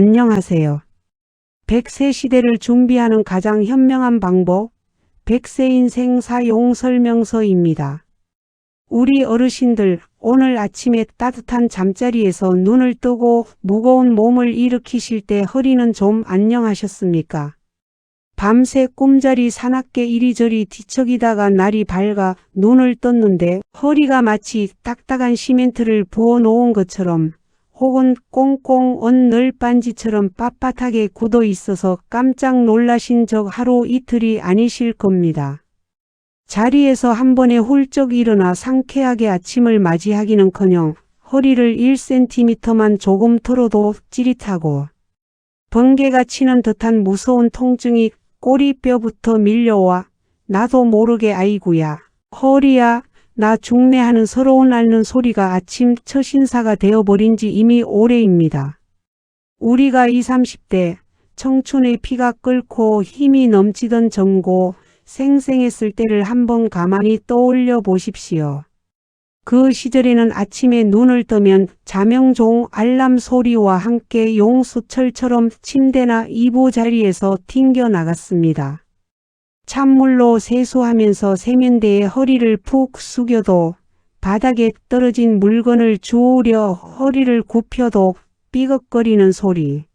안녕하세요. 100세 시대를 준비하는 가장 현명한 방법, 100세 인생 사용 설명서입니다. 우리 어르신들, 오늘 아침에 따뜻한 잠자리에서 눈을 뜨고 무거운 몸을 일으키실 때 허리는 좀 안녕하셨습니까? 밤새 꿈자리 사납게 이리저리 뒤척이다가 날이 밝아 눈을 떴는데 허리가 마치 딱딱한 시멘트를 부어 놓은 것처럼 혹은 꽁꽁 언 널빤지처럼 빳빳하게 굳어 있어서 깜짝 놀라신 적 하루 이틀이 아니실 겁니다. 자리에서 한 번에 훌쩍 일어나 상쾌하게 아침을 맞이하기는커녕 허리를 1cm만 조금 털어도 찌릿하고 번개가 치는 듯한 무서운 통증이 꼬리뼈부터 밀려와 나도 모르게 아이구야, 허리야, 나 죽네 하는 서러운 앓는 소리가 아침 첫 인사가 되어버린 지 이미 오래입니다. 우리가 20, 30대 청춘의 피가 끓고 힘이 넘치던 전고 생생했을 때를 한번 가만히 떠올려 보십시오. 그 시절에는 아침에 눈을 뜨면 자명종 알람 소리와 함께 용수철처럼 침대나 이부자리에서 튕겨 나갔습니다. 찬물로 세수하면서 세면대에 허리를 푹 숙여도 바닥에 떨어진 물건을 주우려 허리를 굽혀도 삐걱거리는 소리.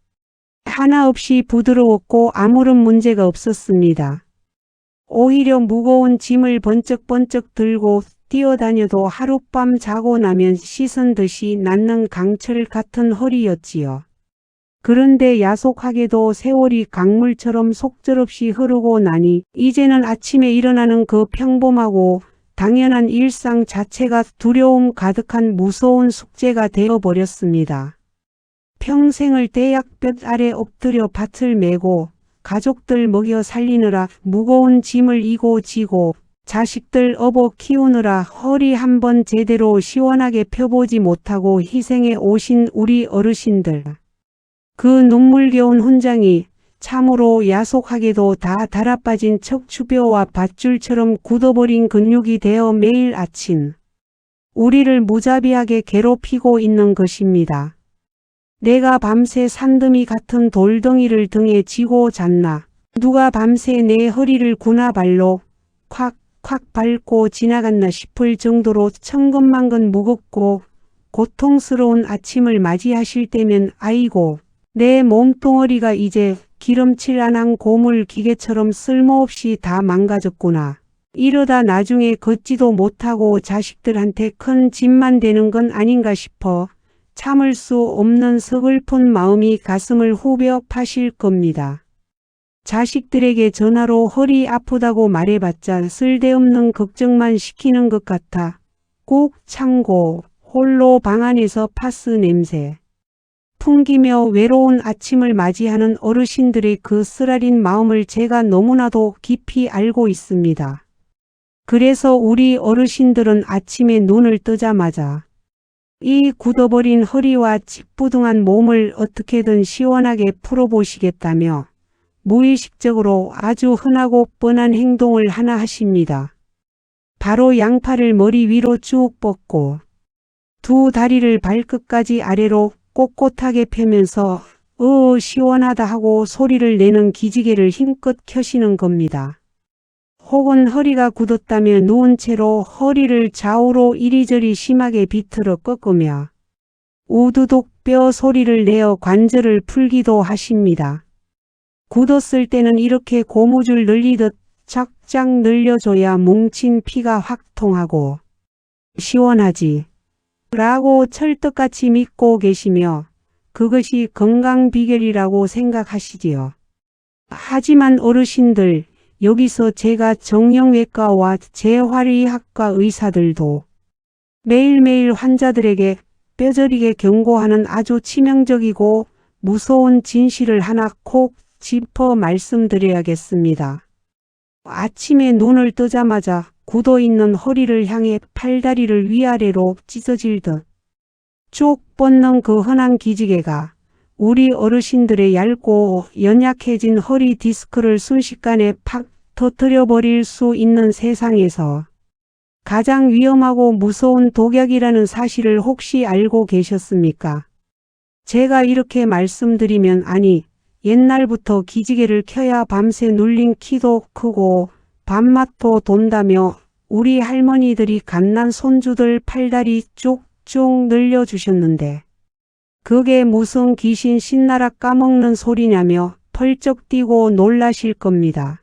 하나 없이 부드러웠고 아무런 문제가 없었습니다. 오히려 무거운 짐을 번쩍번쩍 들고 뛰어다녀도 하룻밤 자고 나면 씻은 듯이 낫는 강철 같은 허리였지요. 그런데 야속하게도 세월이 강물처럼 속절없이 흐르고 나니 이제는 아침에 일어나는 그 평범하고 당연한 일상 자체가 두려움 가득한 무서운 숙제가 되어버렸습니다. 평생을 대약볕 아래 엎드려 밭을 메고 가족들 먹여 살리느라 무거운 짐을 이고 지고 자식들 업어 키우느라 허리 한번 제대로 시원하게 펴보지 못하고 희생해 오신 우리 어르신들. 그 눈물겨운 훈장이 참으로 야속하게도 다 달아빠진 척추뼈와 밧줄처럼 굳어버린 근육이 되어 매일 아침 우리를 무자비하게 괴롭히고 있는 것입니다. 내가 밤새 산더미 같은 돌덩이를 등에 지고 잤나? 누가 밤새 내 허리를 구나 발로 콱콱 밟고 지나갔나 싶을 정도로 천근만근 무겁고 고통스러운 아침을 맞이하실 때면 아이고, 내 몸뚱어리가 이제 기름칠 안 한 고물 기계처럼 쓸모없이 다 망가졌구나. 이러다 나중에 걷지도 못하고 자식들한테 큰 짐만 되는 건 아닌가 싶어 참을 수 없는 서글픈 마음이 가슴을 후벼 파실 겁니다. 자식들에게 전화로 허리 아프다고 말해봤자 쓸데없는 걱정만 시키는 것 같아 꾹 참고 홀로 방 안에서 파스 냄새 풍기며 외로운 아침을 맞이하는 어르신들의 그 쓰라린 마음을 제가 너무나도 깊이 알고 있습니다. 그래서 우리 어르신들은 아침에 눈을 뜨자마자 이 굳어버린 허리와 찌뿌둥한 몸을 어떻게든 시원하게 풀어보시겠다며 무의식적으로 아주 흔하고 뻔한 행동을 하나 하십니다. 바로 양팔을 머리 위로 쭉 뻗고 두 다리를 발끝까지 아래로 꼿꼿하게 펴면서 시원하다 하고 소리를 내는 기지개를 힘껏 켜시는 겁니다. 혹은 허리가 굳었다면 누운 채로 허리를 좌우로 이리저리 심하게 비틀어 꺾으며 우두둑 뼈 소리를 내어 관절을 풀기도 하십니다. 굳었을 때는 이렇게 고무줄 늘리듯 쫙쫙 늘려줘야 뭉친 피가 확 통하고 시원하지 라고 철떡같이 믿고 계시며 그것이 건강 비결이라고 생각하시지요. 하지만 어르신들, 여기서 제가 정형외과와 재활의학과 의사들도 매일매일 환자들에게 뼈저리게 경고하는 아주 치명적이고 무서운 진실을 하나 콕 짚어 말씀드려야겠습니다. 아침에 눈을 뜨자마자 굳어있는 허리를 향해 팔다리를 위아래로 찢어질 듯 쭉 뻗는 그 흔한 기지개가 우리 어르신들의 얇고 연약해진 허리 디스크를 순식간에 팍 터뜨려버릴 수 있는 세상에서 가장 위험하고 무서운 독약이라는 사실을 혹시 알고 계셨습니까? 제가 이렇게 말씀드리면 아니, 옛날부터 기지개를 켜야 밤새 눌린 키도 크고 밥맛도 돈다며 우리 할머니들이 갓난 손주들 팔다리 쭉쭉 늘려주셨는데 그게 무슨 귀신 신나라 까먹는 소리냐며 펄쩍 뛰고 놀라실 겁니다.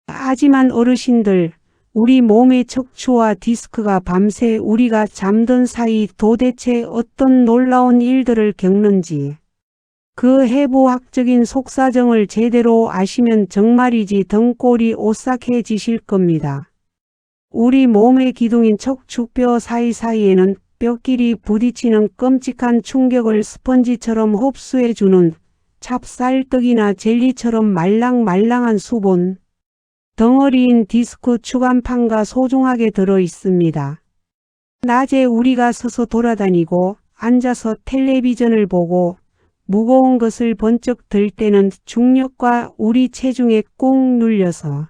하지만 어르신들, 우리 몸의 척추와 디스크가 밤새 우리가 잠든 사이 도대체 어떤 놀라운 일들을 겪는지 그 해부학적인 속사정을 제대로 아시면 정말이지 등골이 오싹해지실 겁니다. 우리 몸의 기둥인 척추뼈 사이사이에는 뼈끼리 부딪히는 끔찍한 충격을 스펀지처럼 흡수해주는 찹쌀떡이나 젤리처럼 말랑말랑한 수분, 덩어리인 디스크 추간판가 소중하게 들어 있습니다. 낮에 우리가 서서 돌아다니고 앉아서 텔레비전을 보고 무거운 것을 번쩍 들 때는 중력과 우리 체중에 꾹 눌려서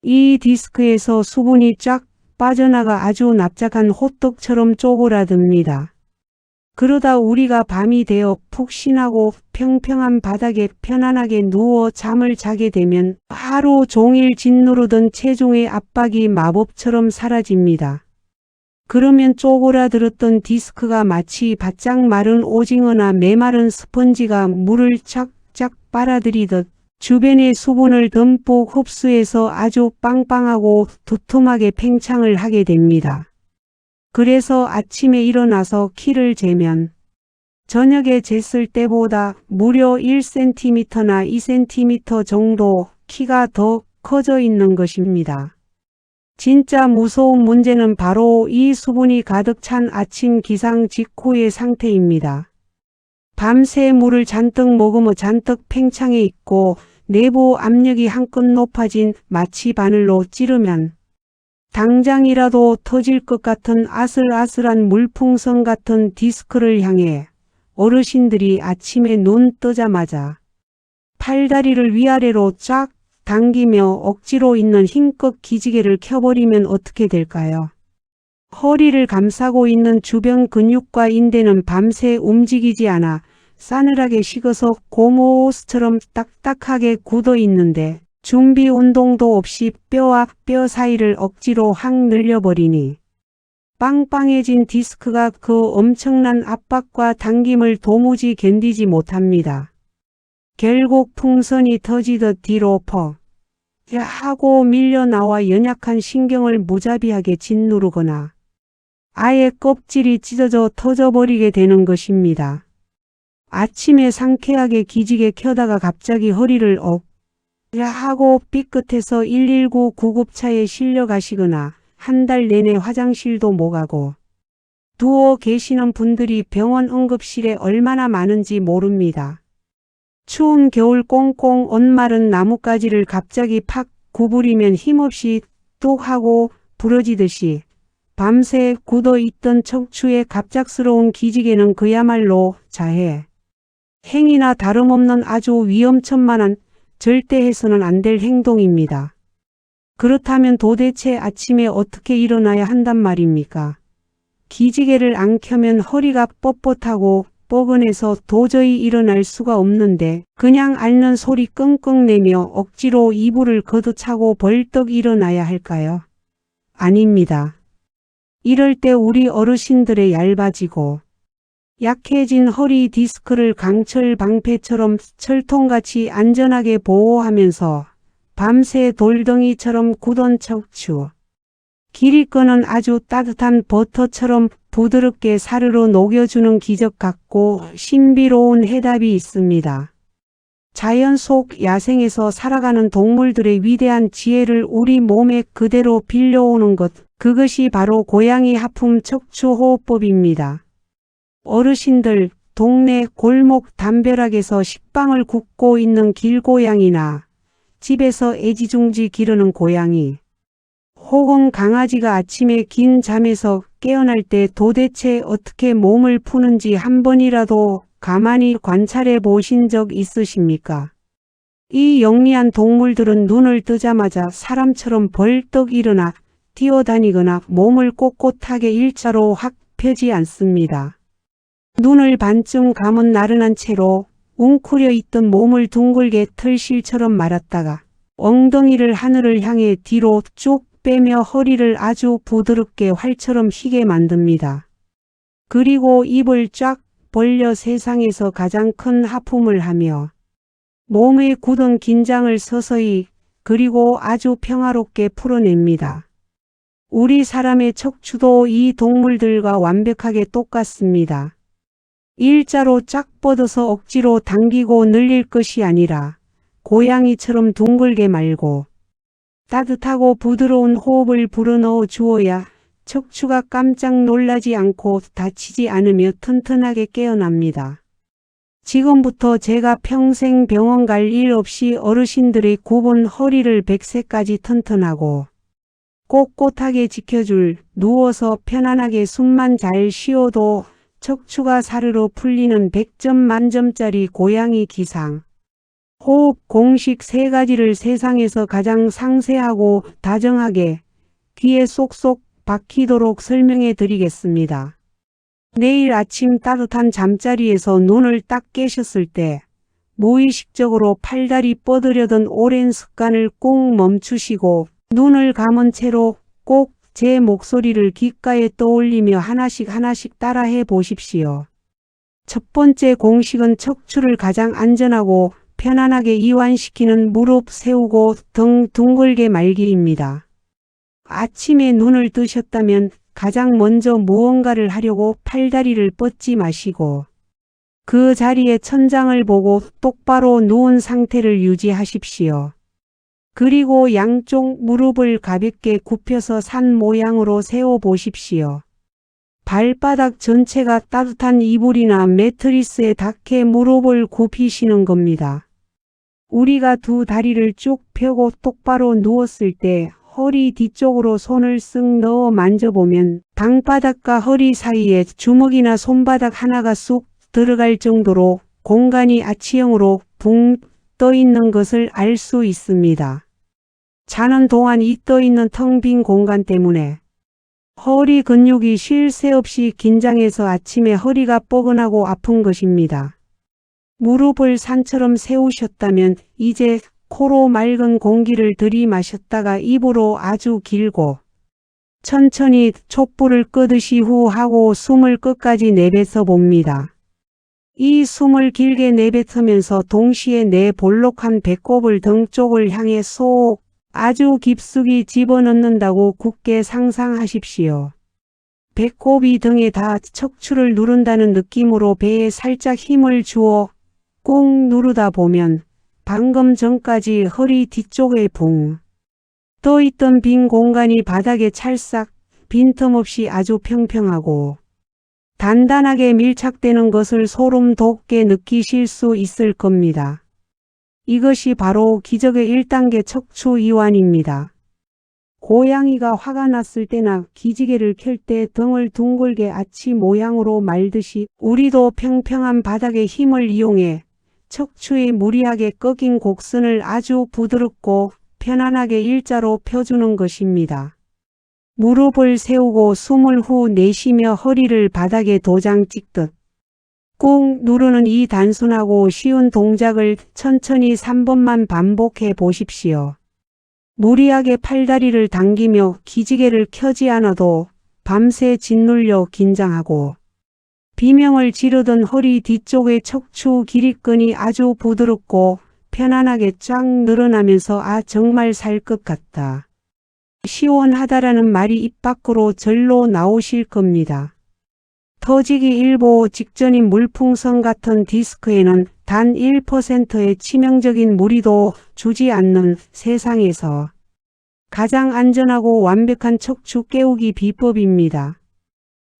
이 디스크에서 수분이 쫙 빠져나가 아주 납작한 호떡처럼 쪼그라듭니다. 그러다 우리가 밤이 되어 푹신하고 평평한 바닥에 편안하게 누워 잠을 자게 되면 하루 종일 짓누르던 체중의 압박이 마법처럼 사라집니다. 그러면 쪼그라들었던 디스크가 마치 바짝 마른 오징어나 메마른 스펀지가 물을 쫙쫙 빨아들이듯 주변의 수분을 듬뿍 흡수해서 아주 빵빵하고 두툼하게 팽창을 하게 됩니다. 그래서 아침에 일어나서 키를 재면 저녁에 쟀을 때보다 무려 1cm나 2cm 정도 키가 더 커져 있는 것입니다. 진짜 무서운 문제는 바로 이 수분이 가득 찬 아침 기상 직후의 상태입니다. 밤새 물을 잔뜩 머금어 잔뜩 팽창해 있고 내부 압력이 한껏 높아진 마치 바늘로 찌르면 당장이라도 터질 것 같은 아슬아슬한 물풍선 같은 디스크를 향해 어르신들이 아침에 눈 뜨자마자 팔다리를 위아래로 쫙 당기며 억지로 있는 힘껏 기지개를 켜버리면 어떻게 될까요? 허리를 감싸고 있는 주변 근육과 인대는 밤새 움직이지 않아 싸늘하게 식어서 고무호스처럼 딱딱하게 굳어 있는데 준비 운동도 없이 뼈와 뼈 사이를 억지로 확 늘려버리니 빵빵해진 디스크가 그 엄청난 압박과 당김을 도무지 견디지 못합니다. 결국 풍선이 터지듯 뒤로 퍽 하고 밀려나와 연약한 신경을 무자비하게 짓누르거나 아예 껍질이 찢어져 터져버리게 되는 것입니다. 아침에 상쾌하게 기지개 켜다가 갑자기 허리를 하고 삐끗해서 119 구급차에 실려 가시거나 한 달 내내 화장실도 못 가고 누워 계시는 분들이 병원 응급실에 얼마나 많은지 모릅니다. 추운 겨울 꽁꽁 언마른 나뭇가지를 갑자기 팍 구부리면 힘없이 뚝 하고 부러지듯이 밤새 굳어있던 척추의 갑작스러운 기지개는 그야말로 자해, 행위나 다름없는 아주 위험천만한 절대 해서는 안 될 행동입니다. 그렇다면 도대체 아침에 어떻게 일어나야 한단 말입니까? 기지개를 안 켜면 허리가 뻣뻣하고 뻐근해서 도저히 일어날 수가 없는데 그냥 앓는 소리 끙끙 내며 억지로 이불을 걷어차고 벌떡 일어나야 할까요? 아닙니다. 이럴 때 우리 어르신들의 얇아지고 약해진 허리 디스크를 강철 방패처럼 철통같이 안전하게 보호하면서 밤새 돌덩이처럼 굳은 척추, 기립근은 아주 따뜻한 버터처럼 부드럽게 사르르 녹여주는 기적 같고 신비로운 해답이 있습니다. 자연 속 야생에서 살아가는 동물들의 위대한 지혜를 우리 몸에 그대로 빌려오는 것, 그것이 바로 고양이 하품 척추호흡법입니다. 어르신들, 동네 골목 담벼락에서 식빵을 굽고 있는 길고양이나 집에서 애지중지 기르는 고양이, 혹은 강아지가 아침에 긴 잠에서 깨어날 때 도대체 어떻게 몸을 푸는지 한 번이라도 가만히 관찰해 보신 적 있으십니까? 이 영리한 동물들은 눈을 뜨자마자 사람처럼 벌떡 일어나 뛰어다니거나 몸을 꼿꼿하게 일자로 확 펴지 않습니다. 눈을 반쯤 감은 나른한 채로 웅크려 있던 몸을 둥글게 털실처럼 말았다가 엉덩이를 하늘을 향해 뒤로 쭉 빼며 허리를 아주 부드럽게 활처럼 휘게 만듭니다. 그리고 입을 쫙 벌려 세상에서 가장 큰 하품을 하며 몸에 굳은 긴장을 서서히 그리고 아주 평화롭게 풀어냅니다. 우리 사람의 척추도 이 동물들과 완벽하게 똑같습니다. 일자로 쫙 뻗어서 억지로 당기고 늘릴 것이 아니라 고양이처럼 둥글게 말고 따뜻하고 부드러운 호흡을 불어넣어 주어야 척추가 깜짝 놀라지 않고 다치지 않으며 튼튼하게 깨어납니다. 지금부터 제가 평생 병원 갈 일 없이 어르신들의 굽은 허리를 100세까지 튼튼하고 꼿꼿하게 지켜줄, 누워서 편안하게 숨만 잘 쉬어도 척추가 사르르 풀리는 100점 만점짜리 고양이 기상. 호흡 공식 3가지를 세상에서 가장 상세하고 다정하게 귀에 쏙쏙 박히도록 설명해 드리겠습니다. 내일 아침 따뜻한 잠자리에서 눈을 딱 깨셨을 때 무의식적으로 팔다리 뻗으려던 오랜 습관을 꼭 멈추시고 눈을 감은 채로 꼭 제 목소리를 귓가에 떠올리며 하나씩 따라해 보십시오. 첫 번째 공식은 척추를 가장 안전하고 편안하게 이완시키는 무릎 세우고 등 둥글게 말기입니다. 아침에 눈을 뜨셨다면 가장 먼저 무언가를 하려고 팔다리를 뻗지 마시고 그 자리에 천장을 보고 똑바로 누운 상태를 유지하십시오. 그리고 양쪽 무릎을 가볍게 굽혀서 산 모양으로 세워 보십시오. 발바닥 전체가 따뜻한 이불이나 매트리스에 닿게 무릎을 굽히시는 겁니다. 우리가 두 다리를 쭉 펴고 똑바로 누웠을 때 허리 뒤쪽으로 손을 쓱 넣어 만져보면 방바닥과 허리 사이에 주먹이나 손바닥 하나가 쑥 들어갈 정도로 공간이 아치형으로 붕 떠 있는 것을 알 수 있습니다. 자는 동안 이 떠 있는 텅 빈 공간 때문에 허리 근육이 쉴 새 없이 긴장해서 아침에 허리가 뻐근하고 아픈 것입니다. 무릎을 산처럼 세우셨다면 이제 코로 맑은 공기를 들이마셨다가 입으로 아주 길고 천천히 촛불을 끄듯이 후 하고 숨을 끝까지 내뱉어 봅니다. 이 숨을 길게 내뱉으면서 동시에 내 볼록한 배꼽을 등 쪽을 향해 쏙 아주 깊숙이 집어넣는다고 굳게 상상하십시오. 배꼽이 등에 다 척추를 누른다는 느낌으로 배에 살짝 힘을 주어 꾹 누르다 보면 방금 전까지 허리 뒤쪽에 붕 떠있던 빈 공간이 바닥에 찰싹 빈틈없이 아주 평평하고 단단하게 밀착되는 것을 소름 돋게 느끼실 수 있을 겁니다. 이것이 바로 기적의 1단계 척추 이완입니다. 고양이가 화가 났을 때나 기지개를 켤 때 등을 둥글게 아치 모양으로 말듯이 우리도 평평한 바닥의 힘을 이용해 척추의 무리하게 꺾인 곡선을 아주 부드럽고 편안하게 일자로 펴주는 것입니다. 무릎을 세우고 숨을 후 내쉬며 허리를 바닥에 도장 찍듯 꾹 누르는 이 단순하고 쉬운 동작을 천천히 3번만 반복해 보십시오. 무리하게 팔다리를 당기며 기지개를 켜지 않아도 밤새 짓눌려 긴장하고 비명을 지르던 허리 뒤쪽의 척추 기립근이 아주 부드럽고 편안하게 쫙 늘어나면서 아 정말 살 것 같다. 시원하다라는 말이 입 밖으로 절로 나오실 겁니다. 터지기 일보 직전인 물풍선 같은 디스크에는 단 1%의 치명적인 무리도 주지 않는 세상에서 가장 안전하고 완벽한 척추 깨우기 비법입니다.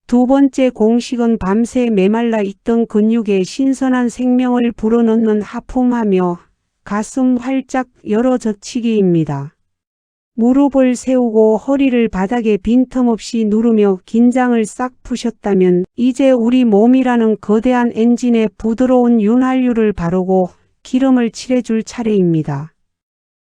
두 번째 공식은 밤새 메말라 있던 근육에 신선한 생명을 불어넣는 하품하며 가슴 활짝 열어 젖히기입니다. 무릎을 세우고 허리를 바닥에 빈틈없이 누르며 긴장을 싹 푸셨다면 이제 우리 몸이라는 거대한 엔진에 부드러운 윤활유를 바르고 기름을 칠해줄 차례입니다.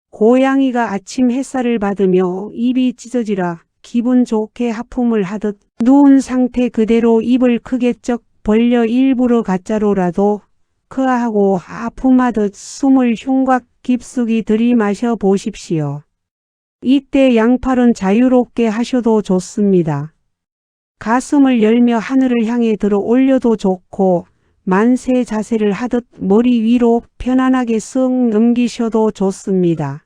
고양이가 아침 햇살을 받으며 입이 찢어지라 기분 좋게 하품을 하듯 누운 상태 그대로 입을 크게 쩍 벌려 일부러 가짜로라도 크아하고 아픔하듯 숨을 흉곽 깊숙이 들이마셔 보십시오. 이때 양팔은 자유롭게 하셔도 좋습니다. 가슴을 열며 하늘을 향해 들어 올려도 좋고 만세 자세를 하듯 머리 위로 편안하게 쓱 넘기셔도 좋습니다.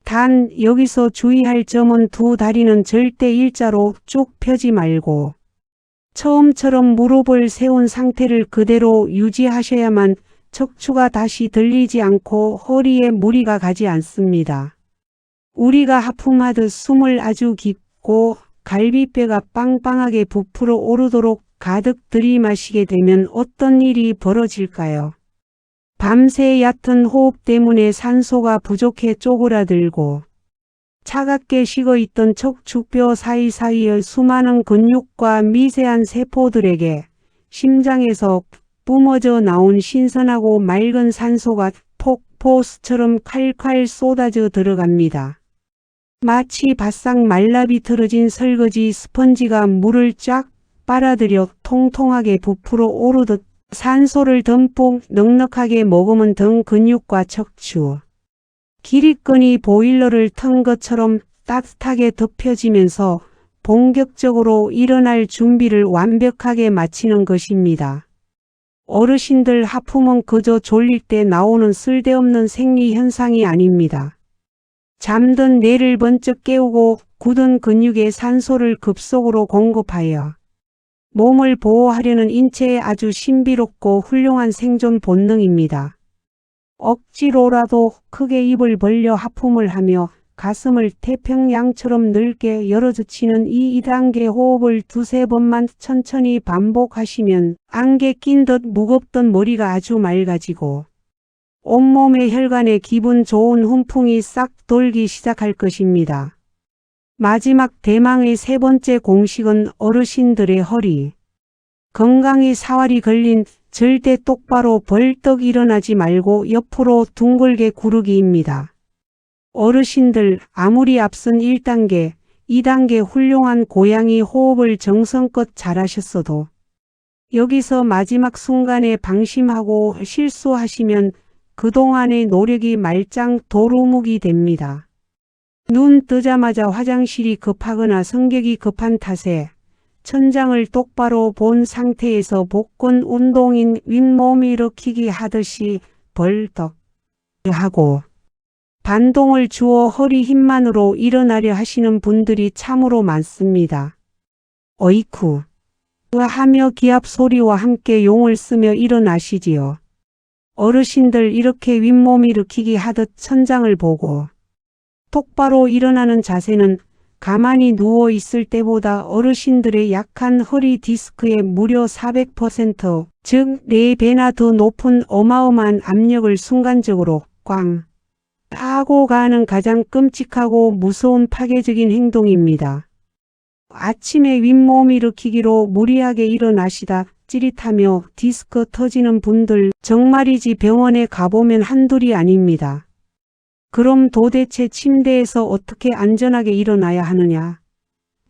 단 여기서 주의할 점은 두 다리는 절대 일자로 쭉 펴지 말고 처음처럼 무릎을 세운 상태를 그대로 유지하셔야만 척추가 다시 들리지 않고 허리에 무리가 가지 않습니다. 우리가 하품하듯 숨을 아주 깊고 갈비뼈가 빵빵하게 부풀어 오르도록 가득 들이마시게 되면 어떤 일이 벌어질까요? 밤새 얕은 호흡 때문에 산소가 부족해 쪼그라들고 차갑게 식어있던 척추뼈 사이사이의 수많은 근육과 미세한 세포들에게 심장에서 뿜어져 나온 신선하고 맑은 산소가 폭포수처럼 칼칼 쏟아져 들어갑니다. 마치 바싹 말라 비틀어진 설거지 스펀지가 물을 쫙 빨아들여 통통하게 부풀어 오르듯 산소를 듬뿍 넉넉하게 머금은 등 근육과 척추, 기립근이 보일러를 튼 것처럼 따뜻하게 덮여지면서 본격적으로 일어날 준비를 완벽하게 마치는 것입니다. 어르신들 하품은 그저 졸릴 때 나오는 쓸데없는 생리현상이 아닙니다. 잠든 뇌를 번쩍 깨우고 굳은 근육에 산소를 급속으로 공급하여 몸을 보호하려는 인체의 아주 신비롭고 훌륭한 생존 본능입니다. 억지로라도 크게 입을 벌려 하품을 하며 가슴을 태평양처럼 넓게 열어젖히는 이 2단계 호흡을 두세 번만 천천히 반복하시면 안개 낀 듯 무겁던 머리가 아주 맑아지고 온몸의 혈관에 기분 좋은 훈풍이 싹 돌기 시작할 것입니다. 마지막 대망의 세 번째 공식은 어르신들의 허리. 건강히 사활이 걸린 절대 똑바로 벌떡 일어나지 말고 옆으로 둥글게 구르기입니다. 어르신들 아무리 앞선 1단계, 2단계 훌륭한 고양이 호흡을 정성껏 잘하셨어도 여기서 마지막 순간에 방심하고 실수하시면 그동안의 노력이 말짱 도루묵이 됩니다. 눈 뜨자마자 화장실이 급하거나 성격이 급한 탓에 천장을 똑바로 본 상태에서 복근 운동인 윗몸 일으키기 하듯이 벌떡 하고 반동을 주어 허리 힘만으로 일어나려 하시는 분들이 참으로 많습니다. 어이쿠 하며 기합 소리와 함께 용을 쓰며 일어나시지요. 어르신들 이렇게 윗몸 일으키기 하듯 천장을 보고 똑바로 일어나는 자세는 가만히 누워 있을 때보다 어르신들의 약한 허리 디스크의 무려 400%, 즉 4배나 더 높은 어마어마한 압력을 순간적으로 꽝 하고 가는 가장 끔찍하고 무서운 파괴적인 행동입니다. 아침에 윗몸 일으키기로 무리하게 일어나시다 찌릿하며 디스크 터지는 분들 정말이지 병원에 가보면 한둘이 아닙니다. 그럼 도대체 침대에서 어떻게 안전하게 일어나야 하느냐?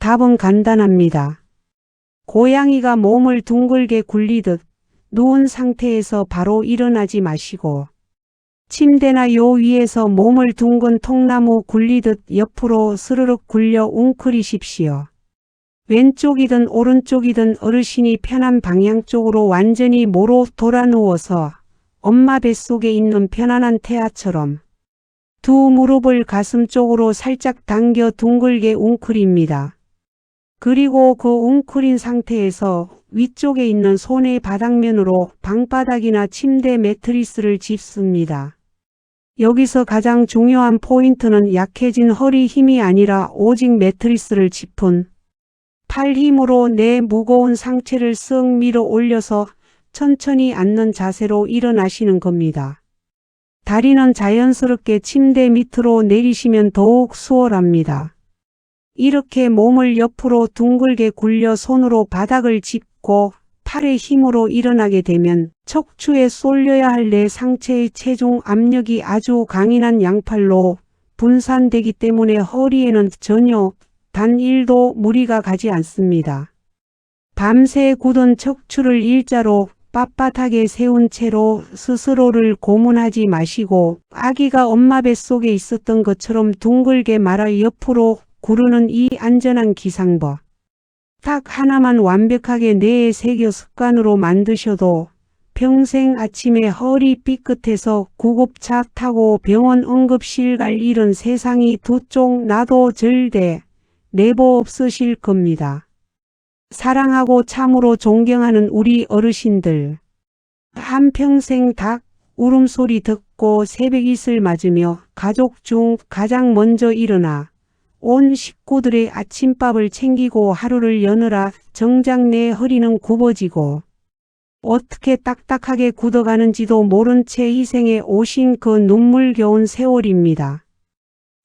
답은 간단합니다. 고양이가 몸을 둥글게 굴리듯 누운 상태에서 바로 일어나지 마시고 침대나 요 위에서 몸을 둥근 통나무 굴리듯 옆으로 스르륵 굴려 웅크리십시오. 왼쪽이든 오른쪽이든 어르신이 편한 방향 쪽으로 완전히 모로 돌아 누워서 엄마 뱃속에 있는 편안한 태아처럼 두 무릎을 가슴 쪽으로 살짝 당겨 둥글게 웅크립니다. 그리고 그 웅크린 상태에서 위쪽에 있는 손의 바닥면으로 방바닥이나 침대 매트리스를 짚습니다. 여기서 가장 중요한 포인트는 약해진 허리 힘이 아니라 오직 매트리스를 짚은 팔 힘으로 내 무거운 상체를 쓱 밀어 올려서 천천히 앉는 자세로 일어나시는 겁니다. 다리는 자연스럽게 침대 밑으로 내리시면 더욱 수월합니다. 이렇게 몸을 옆으로 둥글게 굴려 손으로 바닥을 짚고 팔의 힘으로 일어나게 되면 척추에 쏠려야 할 내 상체의 체중 압력이 아주 강인한 양팔로 분산되기 때문에 허리에는 전혀 단 1도 무리가 가지 않습니다. 밤새 굳은 척추를 일자로 빳빳하게 세운 채로 스스로를 고문하지 마시고 아기가 엄마 뱃속에 있었던 것처럼 둥글게 말아 옆으로 구르는 이 안전한 기상법. 딱 하나만 완벽하게 뇌에 새겨 습관으로 만드셔도 평생 아침에 허리 삐끗해서 구급차 타고 병원 응급실 갈 일은 세상이 두 쪽 나도 절대 내보 없으실 겁니다. 사랑하고 참으로 존경하는 우리 어르신들. 한평생 닭 울음소리 듣고 새벽 이슬 맞으며 가족 중 가장 먼저 일어나 온 식구들의 아침밥을 챙기고 하루를 여느라 정작 내 허리는 굽어지고 어떻게 딱딱하게 굳어가는지도 모른 채 희생해 오신 그 눈물겨운 세월입니다.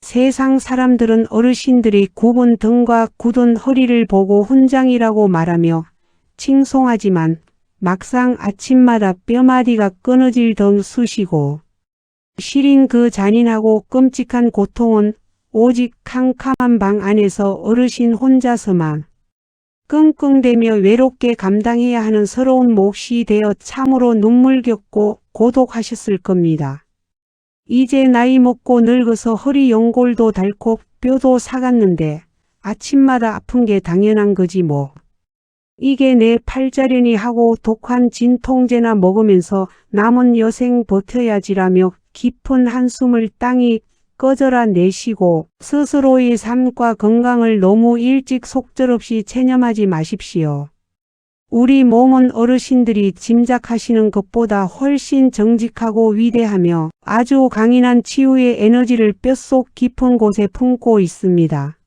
세상 사람들은 어르신들의 굽은 등과 굳은 허리를 보고 훈장이라고 말하며 칭송하지만 막상 아침마다 뼈마디가 끊어질 등 쑤시고 시린 그 잔인하고 끔찍한 고통은 오직 캄캄한 방 안에서 어르신 혼자서만 끙끙대며 외롭게 감당해야 하는 서러운 몫이 되어 참으로 눈물겹고 고독하셨을 겁니다. 이제 나이 먹고 늙어서 허리 연골도 닳고 뼈도 사갔는데 아침마다 아픈 게 당연한 거지 뭐. 이게 내 팔자련이 하고 독한 진통제나 먹으면서 남은 여생 버텨야지라며 깊은 한숨을 땅이 꺼져라 내쉬고 스스로의 삶과 건강을 너무 일찍 속절없이 체념하지 마십시오. 우리 몸은 어르신들이 짐작하시는 것보다 훨씬 정직하고 위대하며 아주 강인한 치유의 에너지를 뼛속 깊은 곳에 품고 있습니다.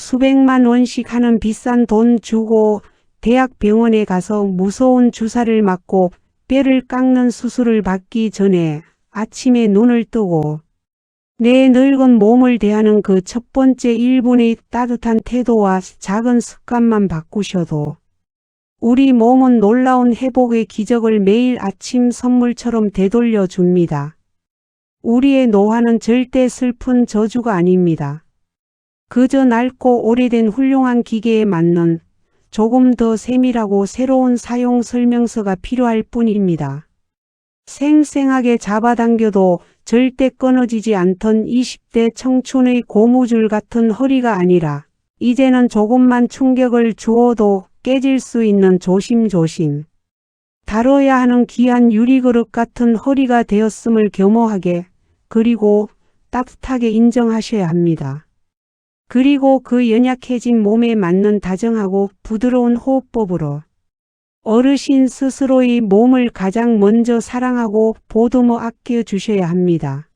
수백만 원씩 하는 비싼 돈 주고 대학병원에 가서 무서운 주사를 맞고 뼈를 깎는 수술을 받기 전에 아침에 눈을 뜨고 내 늙은 몸을 대하는 그 첫 번째 1분의 따뜻한 태도와 작은 습관만 바꾸셔도 우리 몸은 놀라운 회복의 기적을 매일 아침 선물처럼 되돌려 줍니다. 우리의 노화는 절대 슬픈 저주가 아닙니다. 그저 낡고 오래된 훌륭한 기계에 맞는 조금 더 세밀하고 새로운 사용 설명서가 필요할 뿐입니다. 생생하게 잡아당겨도 절대 끊어지지 않던 20대 청춘의 고무줄 같은 허리가 아니라 이제는 조금만 충격을 주어도 깨질 수 있는 조심조심 다뤄야 하는 귀한 유리그릇 같은 허리가 되었음을 겸허하게 그리고 따뜻하게 인정하셔야 합니다. 그리고 그 연약해진 몸에 맞는 다정하고 부드러운 호흡법으로 어르신 스스로의 몸을 가장 먼저 사랑하고 보듬어 아껴주셔야 합니다.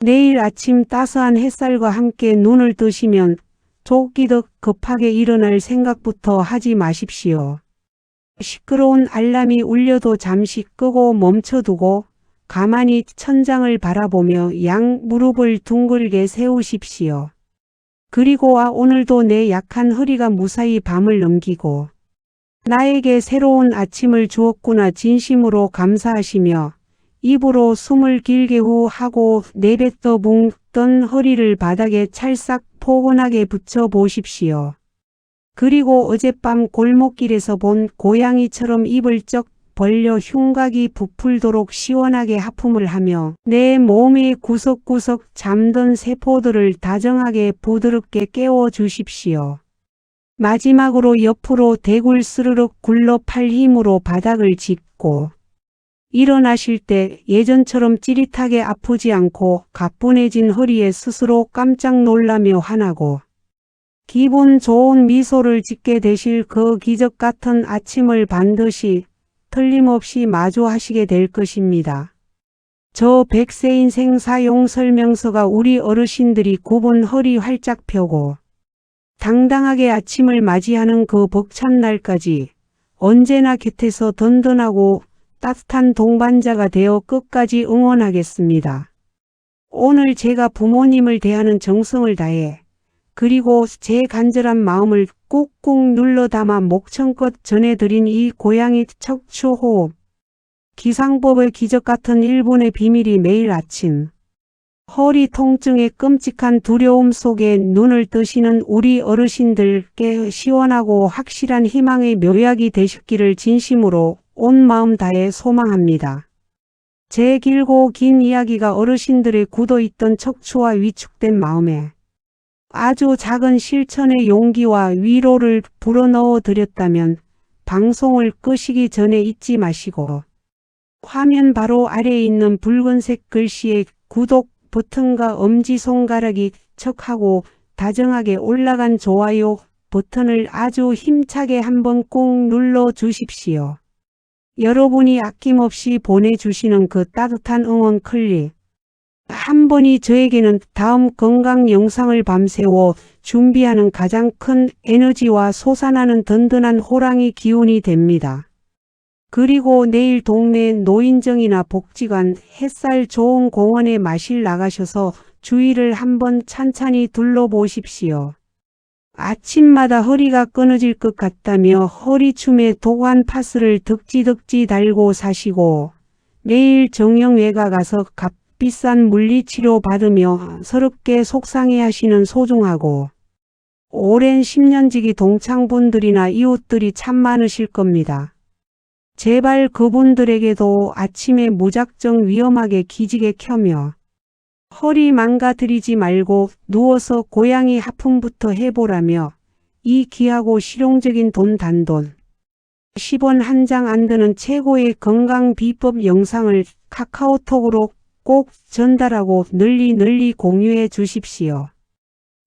내일 아침 따스한 햇살과 함께 눈을 뜨시면 쫓기듯 급하게 일어날 생각부터 하지 마십시오. 시끄러운 알람이 울려도 잠시 끄고 멈춰두고 가만히 천장을 바라보며 양 무릎을 둥글게 세우십시오. 그리고 오늘도 내 약한 허리가 무사히 밤을 넘기고 나에게 새로운 아침을 주었구나 진심으로 감사하시며 입으로 숨을 길게 후 하고 내뱉어 붕 뜬 허리를 바닥에 찰싹 포근하게 붙여 보십시오. 그리고 어젯밤 골목길에서 본 고양이처럼 입을 쩍 벌려 흉곽이 부풀도록 시원하게 하품을 하며 내 몸의 구석구석 잠든 세포들을 다정하게 부드럽게 깨워 주십시오. 마지막으로 옆으로 대굴 스르륵 굴러 팔 힘으로 바닥을 짚고 일어나실 때 예전처럼 찌릿하게 아프지 않고 가뿐해진 허리에 스스로 깜짝 놀라며 화나고 기분 좋은 미소를 짓게 되실 그 기적 같은 아침을 반드시 틀림없이 마주하시게 될 것입니다. 저 100세 인생 사용 설명서가 우리 어르신들이 굽은 허리 활짝 펴고 당당하게 아침을 맞이하는 그 벅찬 날까지 언제나 곁에서 든든하고 따뜻한 동반자가 되어 끝까지 응원하겠습니다. 오늘 제가 부모님을 대하는 정성을 다해 그리고 제 간절한 마음을 꾹꾹 눌러 담아 목청껏 전해드린 이 고양이 척추호흡 기상법의 기적 같은 1분의 비밀이 매일 아침 허리 통증의 끔찍한 두려움 속에 눈을 뜨시는 우리 어르신들께 시원하고 확실한 희망의 묘약이 되셨기를 진심으로 온 마음 다해 소망합니다. 제 길고 긴 이야기가 어르신들의 굳어있던 척추와 위축된 마음에 아주 작은 실천의 용기와 위로를 불어넣어 드렸다면 방송을 끄시기 전에 잊지 마시고 화면 바로 아래에 있는 붉은색 글씨의 구독 버튼과 엄지손가락이 척하고 다정하게 올라간 좋아요 버튼을 아주 힘차게 한번 꾹 눌러 주십시오. 여러분이 아낌없이 보내주시는 그 따뜻한 응원 클릭 한 번이 저에게는 다음 건강 영상을 밤새워 준비하는 가장 큰 에너지와 솟아나는 든든한 호랑이 기운이 됩니다. 그리고 내일 동네 노인정이나 복지관, 햇살 좋은 공원에 마실 나가셔서 주위를 한번 찬찬히 둘러보십시오. 아침마다 허리가 끊어질 것 같다며 허리춤에 도관 파스를 덕지덕지 달고 사시고 매일 정형외과 가서 값비싼 물리치료 받으며 서럽게 속상해하시는 소중하고 오랜 10년지기 동창분들이나 이웃들이 참 많으실 겁니다. 제발 그분들에게도 아침에 무작정 위험하게 기지개 켜며 허리 망가뜨리지 말고 누워서 고양이 하품부터 해보라며 이 귀하고 실용적인 돈 단돈 10원 한 장 안 드는 최고의 건강 비법 영상을 카카오톡으로 꼭 전달하고 널리 공유해 주십시오.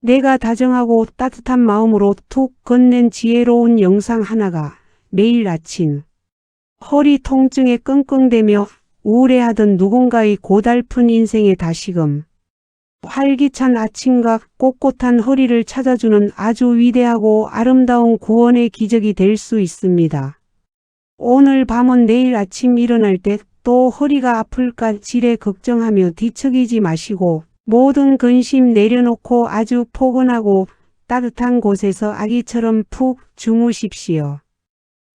내가 다정하고 따뜻한 마음으로 툭 건넨 지혜로운 영상 하나가 매일 아침 허리 통증에 끙끙대며 우울해하던 누군가의 고달픈 인생에 다시금 활기찬 아침과 꼿꼿한 허리를 찾아주는 아주 위대하고 아름다운 구원의 기적이 될 수 있습니다. 오늘 밤은 내일 아침 일어날 때 또 허리가 아플까 지레 걱정하며 뒤척이지 마시고 모든 근심 내려놓고 아주 포근하고 따뜻한 곳에서 아기처럼 푹 주무십시오.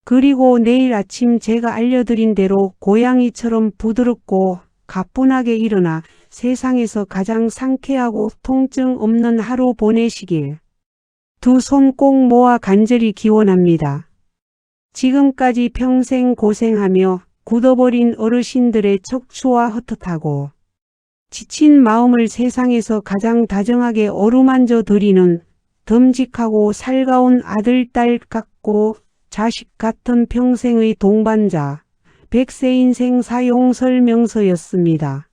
그리고 내일 아침 제가 알려드린 대로 고양이처럼 부드럽고 가뿐하게 일어나 세상에서 가장 상쾌하고 통증 없는 하루 보내시길 두 손 꼭 모아 간절히 기원합니다. 지금까지 평생 고생하며 굳어버린 어르신들의 척추와 헛헛하고 지친 마음을 세상에서 가장 다정하게 어루만져 드리는 듬직하고 살가운 아들, 딸 같고 자식 같은 평생의 동반자 100세 인생 사용 설명서였습니다.